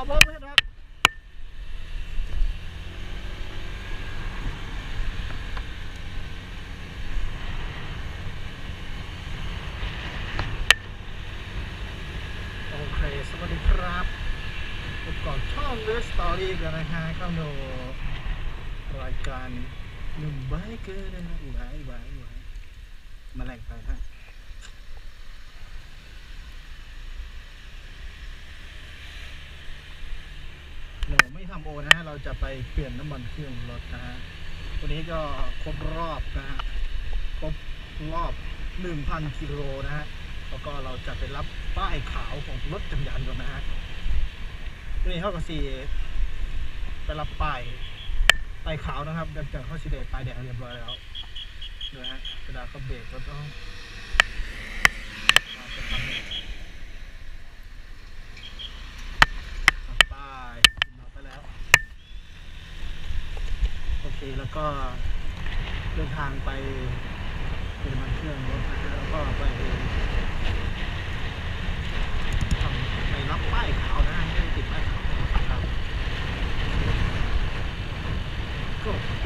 ผมไม่รักโอเคสวัสดีครับพบกับช่องเลือดสตอรี่กันนะฮะเข้าดูรายการหนุ่มไบเกอร์นะฮะไหวมาแรงไปฮะเราไม่ทำโอนะฮะเราจะไปเปลี่ยนน้ำมันเครื่องรถนะฮะวันนี้ก็ครบรอบนะฮะครบรอบ 1,000 กิโลนะฮะแล้วก็เราจะไปรับป้ายขาวของรถจักรยานยนต์นะฮะวันนี้เขาก็สีไปรับป้ายขาวนะครับหลังจากเขาสีแดงป้ายแดงเรียบร้อยแล้วนะฮะเวลาเขาเบรกก็ต้องป้ายมาไปแล้วโอเคแล้วก็เดินทางไปเป็นน้ำมันเครื่องรถนะฮะแล้วก็ไปรับป้ายขาวนะฮะไม่ได้ติดป้ายขาวครับก็ไป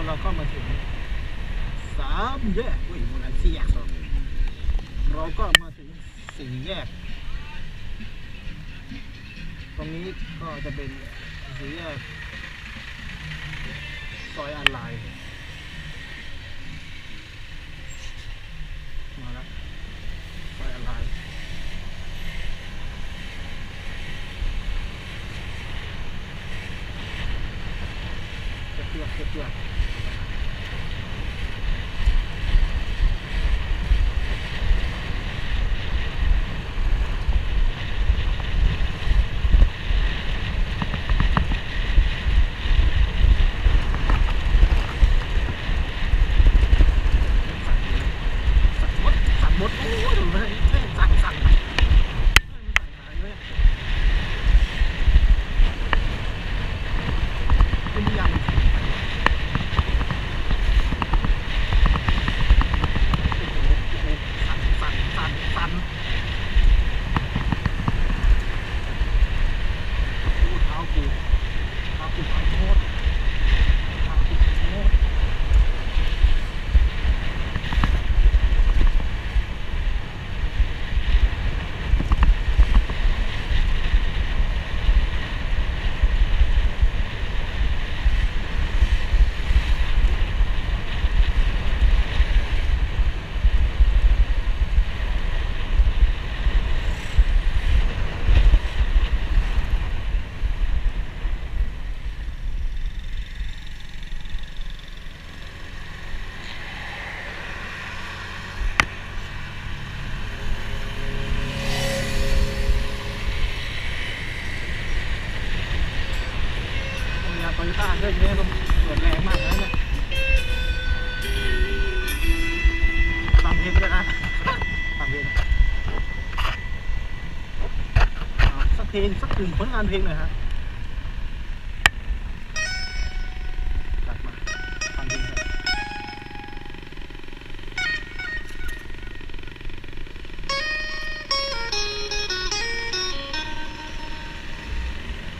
เราก็มาถึง3 แยกมันนั้น4 แยกเราก็มาถึง4 แยกตรงนี้ก็จะเป็น4 แยกซอยออนไลน์มาแล้วซอยออนไลน์เพื่อหมดโอ้ยเลยสั่งเป็นยังสั่นพูดเท้ากูพังโคตรโตโยต้าเรื่องนี้ต้องเปิดแรงมากนะเนี่ยฟังเพลงด้วยนะฟังเพลงสักเพลงสัก 1 ผลงานเพลงหน่อยฮะจัดมาฟังเพลงครับ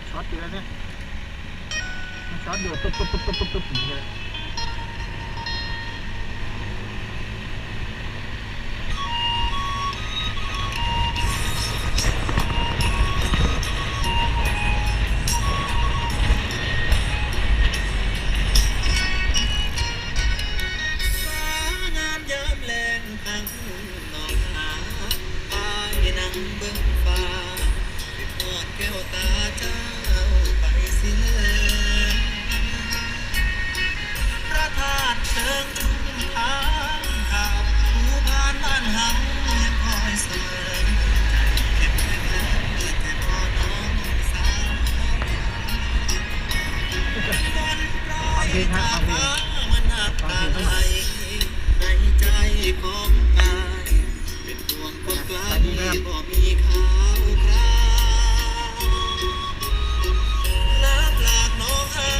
ช็อตอยู่แล้วเนี่ยช็อตอยู่ตุ๊บอย่างเงี้ยเบิ่งฟ้าเป็นทอดแก้วตา เพลงฮะฟังเพลงฟังเพลงข้างใน ในใจของกายเป็นดวงคนไกลบ่มีขาวคราวน้ำหลากน้องหา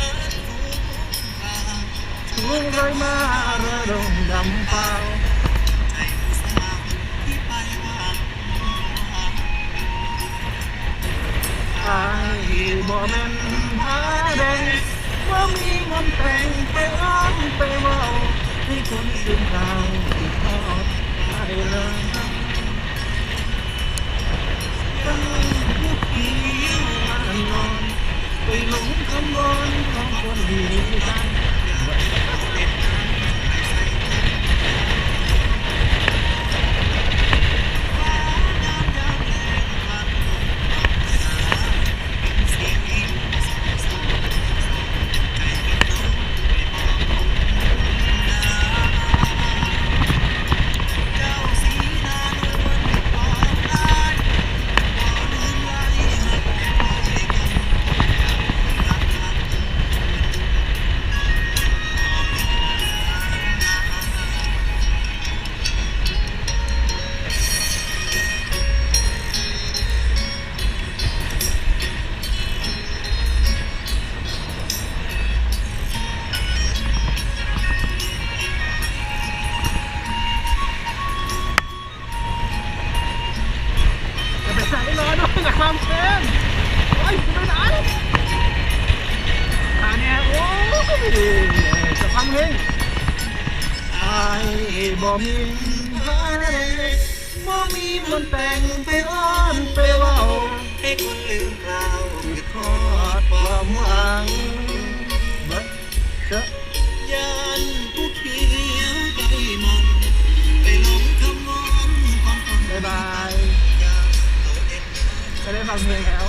ทุ่งทาง ทุ่งไรมาเรือดงดำเปล่า ใจผู้สาวที่ไปว่า อายบ่แม่นผาแดงว่ามีเงินแต่งไปอ้อมไปเมาให้คนดื่มเหล้าที่ทอดไปเลยตั้งยุคที่วันนอนไปหลงคำบอนของคนดีกัน จะไปใส่รอด้วยกับความเค็มโอ้ยจะไปไหนเนี่ยโอ้ยจะฟังเพลงไอ้บ่มีอะไรบ่มีมนต์แต่งไปอ้อนไปเว้า ให้คนลืมเรา ที่ทอดความหวังเบิดเชอะ ยันผู้เขียวใจมันไปหลงคำวอนของคน บ๊ายบาย อยากเอาเด็ด จะได้ฟังเพลงแล้ว